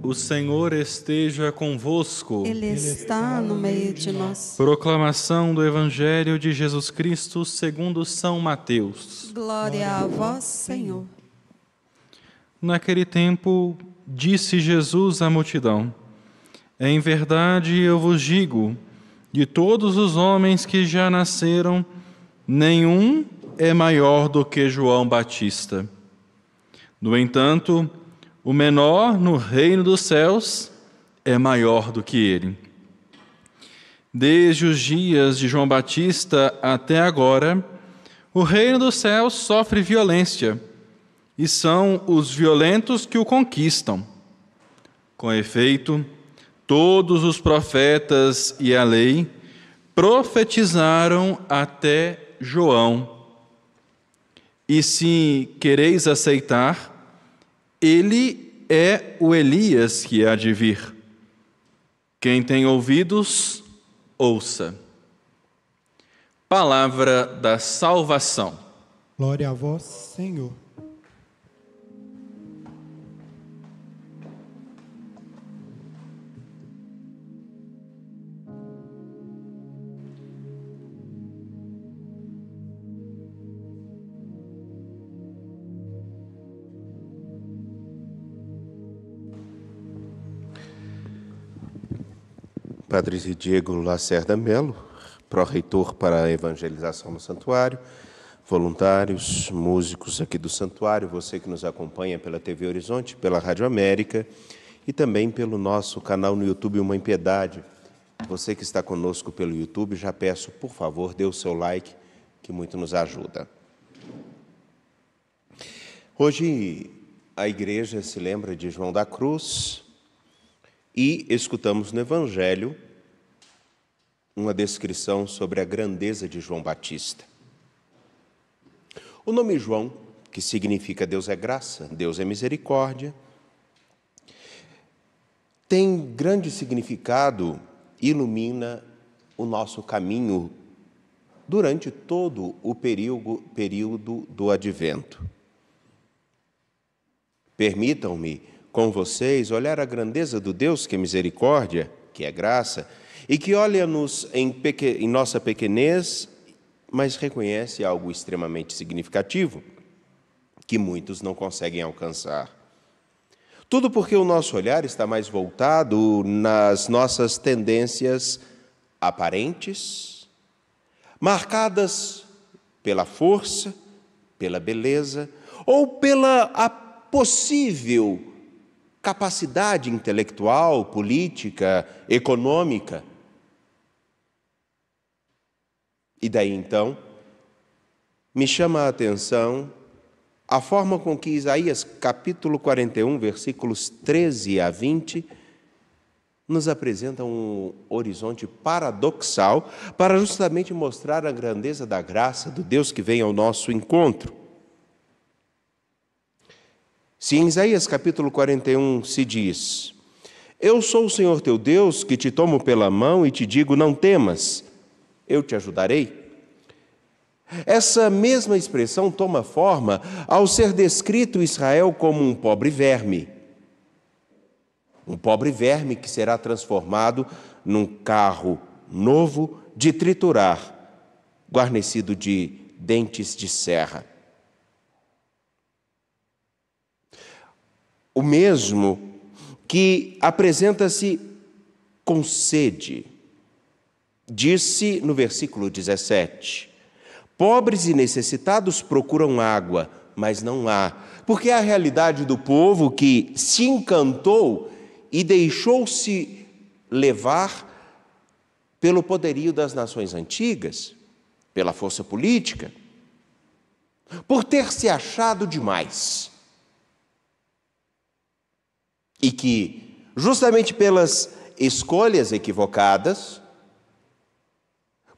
O Senhor esteja convosco. Ele está no meio de nós. Proclamação do Evangelho de Jesus Cristo segundo São Mateus. Glória a vós, Senhor. Naquele tempo, disse Jesus à multidão: Em verdade eu vos digo, de todos os homens que já nasceram, nenhum é maior do que João Batista. No entanto, o menor no reino dos céus é maior do que ele. Desde os dias de João Batista até agora, o reino dos céus sofre violência, e são os violentos que o conquistam. Com efeito, todos os profetas e a lei profetizaram até João. E se quereis aceitar, ele é o Elias que há de vir. Quem tem ouvidos, ouça. Palavra da salvação. Glória a vós, Senhor. Padre Diego Lacerda Melo, pró-reitor para a evangelização no santuário, voluntários, músicos aqui do santuário, você que nos acompanha pela TV Horizonte, pela Rádio América e também pelo nosso canal no YouTube Uma Impiedade. Você que está conosco pelo YouTube, já peço, por favor, dê o seu like, que muito nos ajuda. Hoje a igreja se lembra de João da Cruz, e escutamos no Evangelho uma descrição sobre a grandeza de João Batista. O nome João, que significa Deus é graça, Deus é misericórdia, tem grande significado, ilumina o nosso caminho durante todo o período do Advento. Permitam-me com vocês olhar a grandeza do Deus que é misericórdia, que é graça, e que olha-nos em nossa pequenez, mas reconhece algo extremamente significativo, que muitos não conseguem alcançar. Tudo porque o nosso olhar está mais voltado nas nossas tendências aparentes, marcadas pela força, pela beleza, ou pela possível capacidade intelectual, política, econômica. E daí, então, me chama a atenção a forma com que Isaías, capítulo 41, versículos 13 a 20, nos apresenta um horizonte paradoxal para justamente mostrar a grandeza da graça do Deus que vem ao nosso encontro. Se em Isaías capítulo 41 se diz: Eu sou o Senhor teu Deus, que te tomo pela mão e te digo, não temas, eu te ajudarei. Essa mesma expressão toma forma ao ser descrito Israel como um pobre verme. Um pobre verme que será transformado num carro novo de triturar, guarnecido de dentes de serra. O mesmo que apresenta-se com sede. Disse no versículo 17: Pobres e necessitados procuram água, mas não há. Porque é a realidade do povo que se encantou e deixou-se levar pelo poderio das nações antigas, pela força política, por ter se achado demais. E que, justamente pelas escolhas equivocadas,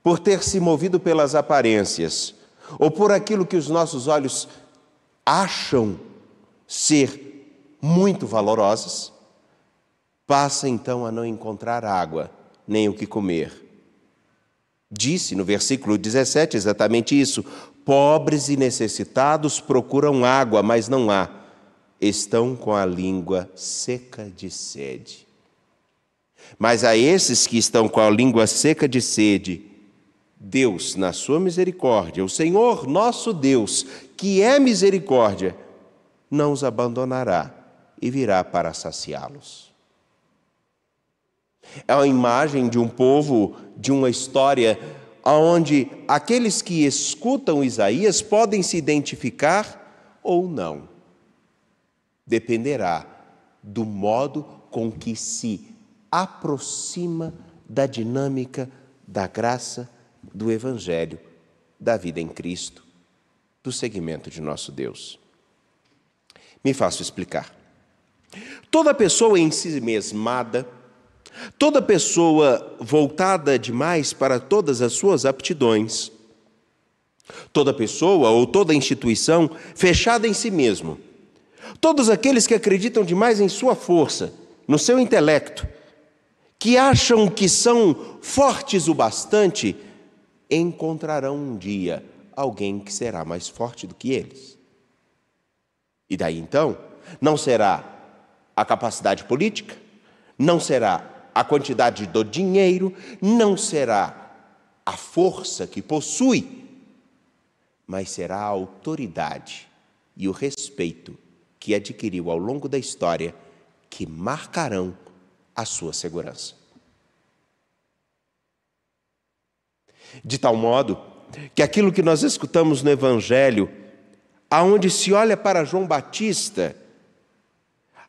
por ter se movido pelas aparências, ou por aquilo que os nossos olhos acham ser muito valorosas, passa então a não encontrar água, nem o que comer. Disse no versículo 17 exatamente isso: pobres e necessitados procuram água, mas não há. estão com a língua seca de sede. Mas a esses que estão com a língua seca de sede, Deus, na sua misericórdia, o Senhor nosso Deus, que é misericórdia, não os abandonará e virá para saciá-los. É uma imagem de um povo, de uma história, onde aqueles que escutam Isaías podem se identificar ou não. Dependerá do modo com que se aproxima da dinâmica da graça, do Evangelho, da vida em Cristo, do seguimento de nosso Deus. Me faço explicar. Toda pessoa ensimesmada, toda pessoa voltada demais para todas as suas aptidões, toda pessoa ou toda instituição fechada em si mesmo, todos aqueles que acreditam demais em sua força, no seu intelecto, que acham que são fortes o bastante, encontrarão um dia alguém que será mais forte do que eles. E daí então, não será a capacidade política, não será a quantidade do dinheiro, não será a força que possui, mas será a autoridade e o respeito que adquiriu ao longo da história que marcarão a sua segurança. De tal modo que aquilo que nós escutamos no Evangelho, aonde se olha para João Batista,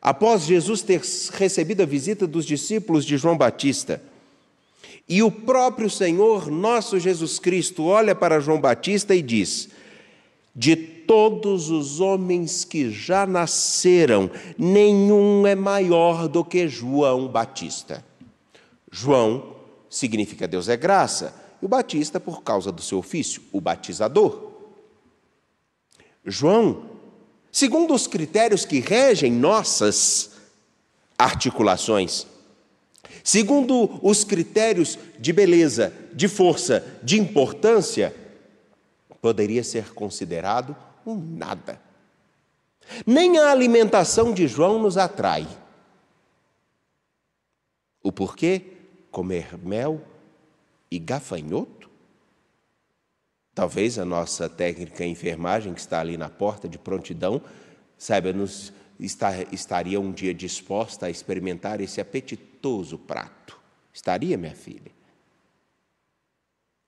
após Jesus ter recebido a visita dos discípulos de João Batista, e o próprio Senhor nosso Jesus Cristo olha para João Batista e diz: de todos os homens que já nasceram, nenhum é maior do que João Batista. João significa Deus é graça, e o Batista por causa do seu ofício, o batizador. João, segundo os critérios que regem nossas articulações, segundo os critérios de beleza, de força, de importância, poderia ser considerado um nada. Nem a alimentação de João nos atrai. O porquê? Comer mel e gafanhoto? Talvez a nossa técnica em enfermagem, que está ali na porta de prontidão, estaria um dia disposta a experimentar esse apetitoso prato. Estaria, minha filha?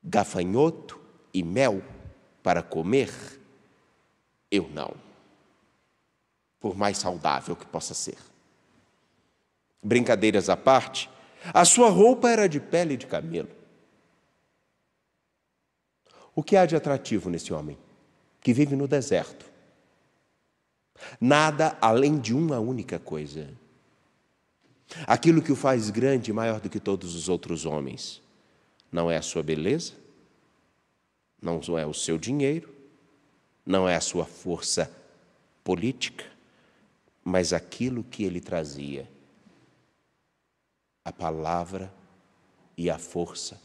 Gafanhoto e mel para comer? Eu não. Por mais saudável que possa ser. Brincadeiras à parte, a sua roupa era de pele de camelo. O que há de atrativo nesse homem, que vive no deserto? Nada além de uma única coisa. Aquilo que o faz grande e maior do que todos os outros homens. Não é a sua beleza, não é o seu dinheiro, não é a sua força política, mas aquilo que ele trazia, a palavra e a força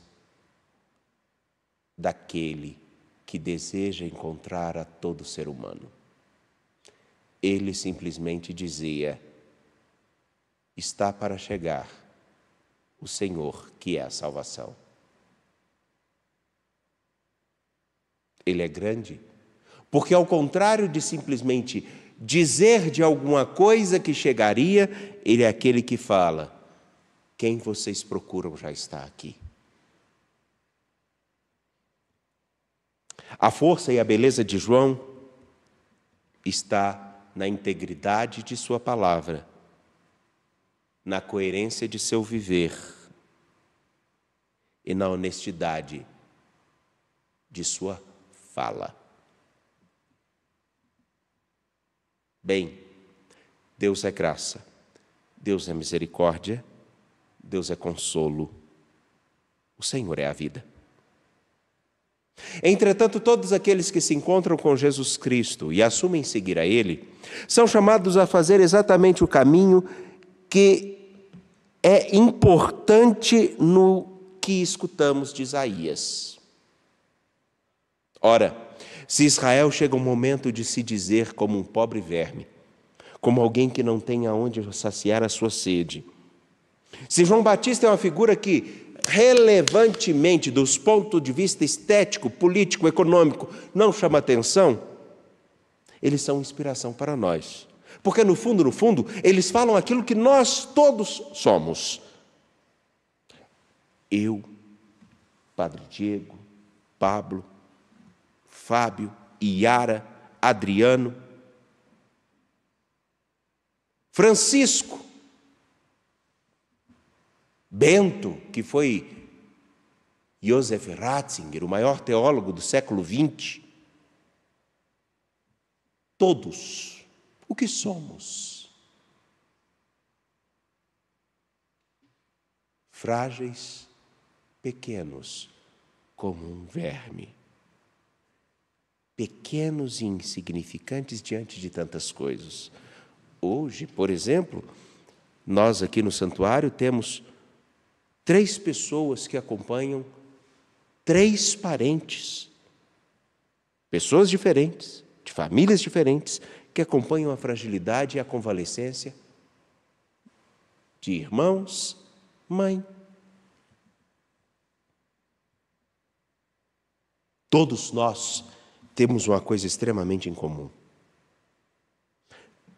daquele que deseja encontrar a todo ser humano. Ele simplesmente dizia: está para chegar o Senhor, que é a salvação. Ele é grande, porque ao contrário de simplesmente dizer de alguma coisa que chegaria, ele é aquele que fala: quem vocês procuram já está aqui. A força e a beleza de João está na integridade de sua palavra, na coerência de seu viver e na honestidade de sua fala. Bem, Deus é graça, Deus é misericórdia, Deus é consolo, o Senhor é a vida. Entretanto, todos aqueles que se encontram com Jesus Cristo e assumem seguir a Ele, são chamados a fazer exatamente o caminho que é importante no que escutamos de Isaías. Ora, se Israel chega um momento de se dizer como um pobre verme, como alguém que não tem aonde saciar a sua sede. Se João Batista é uma figura que, relevantemente, dos pontos de vista estético, político, econômico, não chama atenção, eles são inspiração para nós. Porque, no fundo, eles falam aquilo que nós todos somos. Eu, Padre Diego, Pablo, Fábio, Iara, Adriano, Francisco, Bento, que foi Joseph Ratzinger, o maior teólogo do século XX. Todos, o que somos? Frágeis, pequenos, como um verme. Pequenos e insignificantes diante de tantas coisas. Hoje, por exemplo, nós aqui no santuário temos 3 pessoas que acompanham 3 parentes. Pessoas diferentes, de famílias diferentes, que acompanham a fragilidade e a convalescência de irmãos, mãe. Todos nós temos uma coisa extremamente em comum.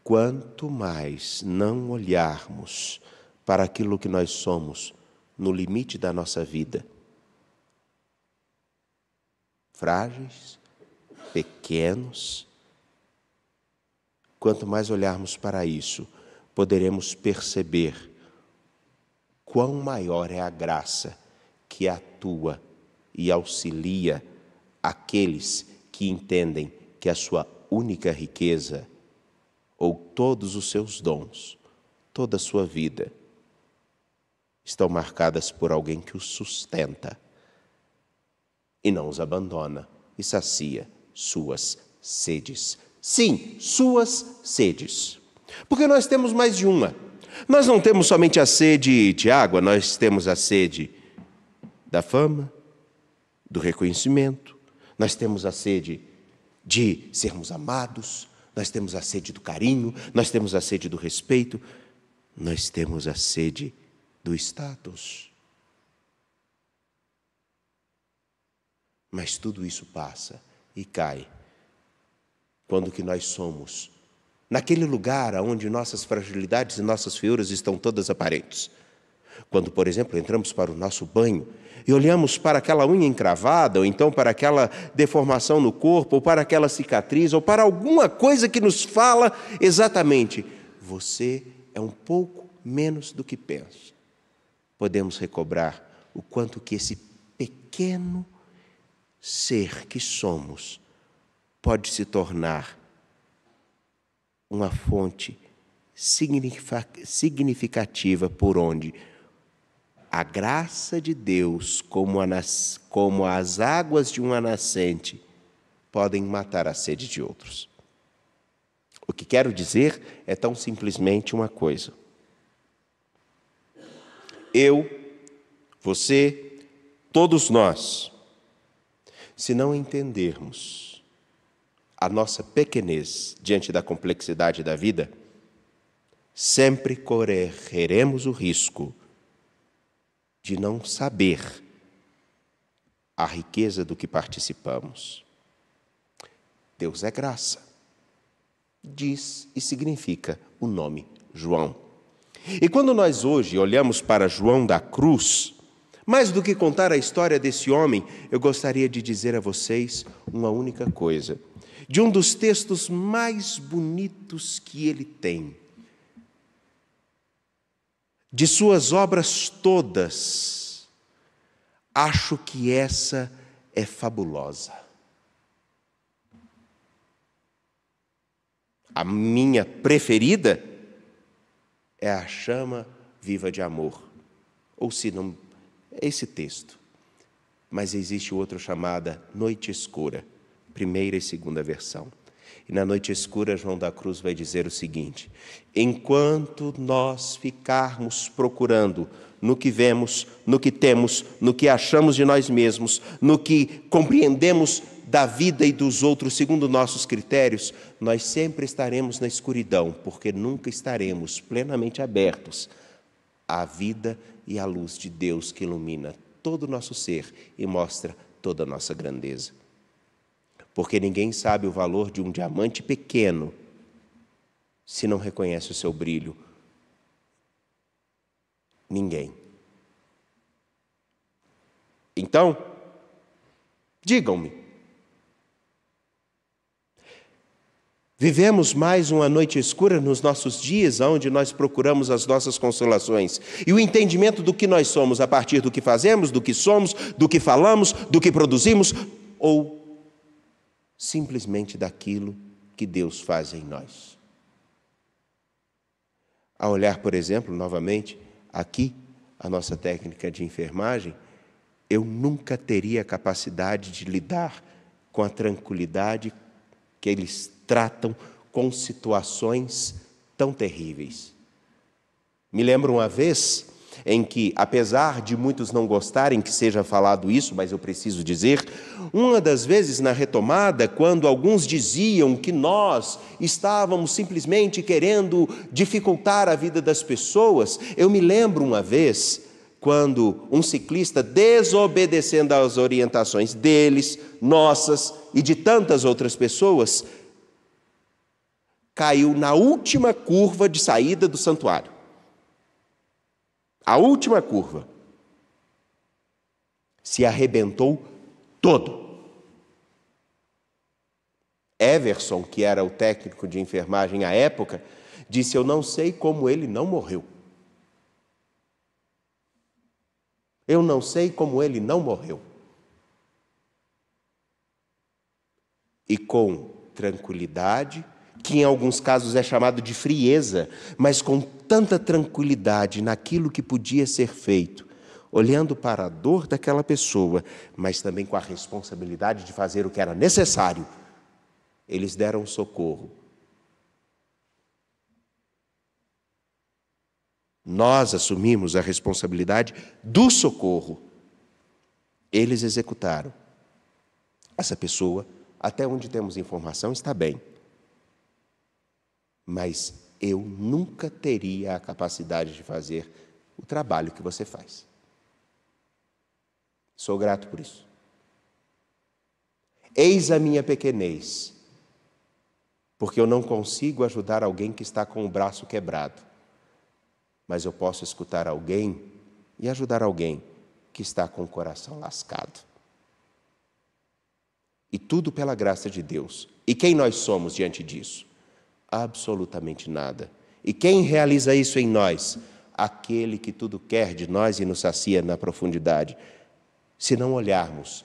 Quanto mais não olharmos para aquilo que nós somos no limite da nossa vida, frágeis, pequenos, quanto mais olharmos para isso, poderemos perceber quão maior é a graça que atua e auxilia aqueles que entendem que a sua única riqueza, ou todos os seus dons, toda a sua vida, estão marcadas por alguém que os sustenta e não os abandona e sacia suas sedes. Sim, suas sedes. Porque nós temos mais de uma. Nós não temos somente a sede de água, nós temos a sede da fama, do reconhecimento, nós temos a sede de sermos amados, nós temos a sede do carinho, nós temos a sede do respeito, nós temos a sede do status. Mas tudo isso passa e cai quando que nós somos naquele lugar onde nossas fragilidades e nossas feiuras estão todas aparentes. Quando, por exemplo, entramos para o nosso banho e olhamos para aquela unha encravada, ou então para aquela deformação no corpo, ou para aquela cicatriz, ou para alguma coisa que nos fala exatamente: você é um pouco menos do que pensa. Podemos recobrar o quanto que esse pequeno ser que somos pode se tornar uma fonte significativa por onde a graça de Deus, como as águas de uma nascente, podem matar a sede de outros. O que quero dizer é tão simplesmente uma coisa. Eu, você, todos nós, se não entendermos a nossa pequenez diante da complexidade da vida, sempre correremos o risco de não saber a riqueza do que participamos. Deus é graça, diz e significa o nome João. E quando nós hoje olhamos para João da cruz, mais do que contar a história desse homem, eu gostaria de dizer a vocês uma única coisa. De um dos textos mais bonitos que ele tem, de suas obras todas, acho que essa é fabulosa. A minha preferida é a chama viva de amor. Ou se não, é esse texto. Mas existe outra chamada Noite Escura, primeira e segunda versão. E na noite escura, João da Cruz vai dizer o seguinte: enquanto nós ficarmos procurando no que vemos, no que temos, no que achamos de nós mesmos, no que compreendemos da vida e dos outros segundo nossos critérios, nós sempre estaremos na escuridão, porque nunca estaremos plenamente abertos à vida e à luz de Deus que ilumina todo o nosso ser e mostra toda a nossa grandeza. Porque ninguém sabe o valor de um diamante pequeno se não reconhece o seu brilho. Ninguém. Então, digam-me, vivemos mais uma noite escura nos nossos dias, onde nós procuramos as nossas consolações e o entendimento do que nós somos a partir do que fazemos, do que somos, do que falamos, do que produzimos, ou simplesmente daquilo que Deus faz em nós. A olhar, por exemplo, novamente, aqui, a nossa técnica de enfermagem, eu nunca teria a capacidade de lidar com a tranquilidade que eles tratam com situações tão terríveis. Me lembro uma vez em que, apesar de muitos não gostarem que seja falado isso, mas eu preciso dizer, uma das vezes na retomada, quando alguns diziam que nós estávamos simplesmente querendo dificultar a vida das pessoas, eu me lembro uma vez quando um ciclista, desobedecendo às orientações deles, nossas e de tantas outras pessoas, caiu na última curva de saída do santuário. A última curva. Se arrebentou todo. Everson, que era o técnico de enfermagem à época, disse: eu não sei como ele não morreu. Eu não sei como ele não morreu. E com tranquilidade, que em alguns casos é chamado de frieza, mas com tanta tranquilidade naquilo que podia ser feito, olhando para a dor daquela pessoa, mas também com a responsabilidade de fazer o que era necessário, eles deram socorro. Nós assumimos a responsabilidade do socorro. Eles executaram. Essa pessoa, até onde temos informação, está bem. Mas eu nunca teria a capacidade de fazer o trabalho que você faz. Sou grato por isso. Eis a minha pequenez, porque eu não consigo ajudar alguém que está com o braço quebrado, mas eu posso escutar alguém e ajudar alguém que está com o coração lascado. E tudo pela graça de Deus. E quem nós somos diante disso? Absolutamente nada. E quem realiza isso em nós? Aquele que tudo quer de nós e nos sacia na profundidade. Se não olharmos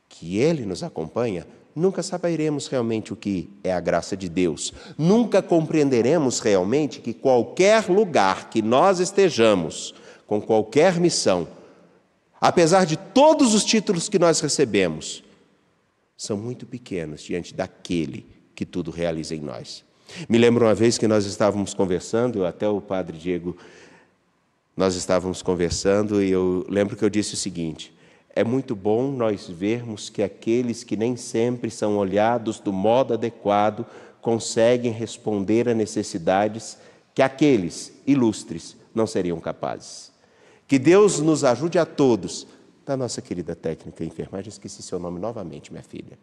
que Ele nos acompanha, nunca saberemos realmente o que é a graça de Deus. Nunca compreenderemos realmente que qualquer lugar que nós estejamos, com qualquer missão, apesar de todos os títulos que nós recebemos, são muito pequenos diante daquele que tudo realiza em nós. Me lembro uma vez que nós estávamos conversando, até o padre Diego, nós estávamos conversando e eu lembro que eu disse o seguinte: é muito bom nós vermos que aqueles que nem sempre são olhados do modo adequado conseguem responder a necessidades que aqueles ilustres não seriam capazes. Que Deus nos ajude a todos. Da nossa querida técnica de enfermagem, esqueci seu nome novamente, minha filha.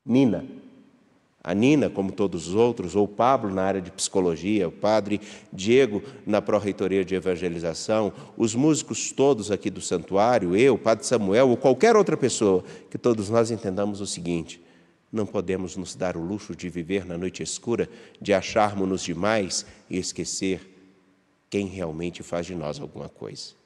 Nina. A Nina, como todos os outros, ou o Pablo na área de psicologia, o padre Diego na pró-reitoria de evangelização, os músicos todos aqui do santuário, eu, o padre Samuel, ou qualquer outra pessoa, que todos nós entendamos o seguinte: não podemos nos dar o luxo de viver na noite escura, de acharmos-nos demais e esquecer quem realmente faz de nós alguma coisa.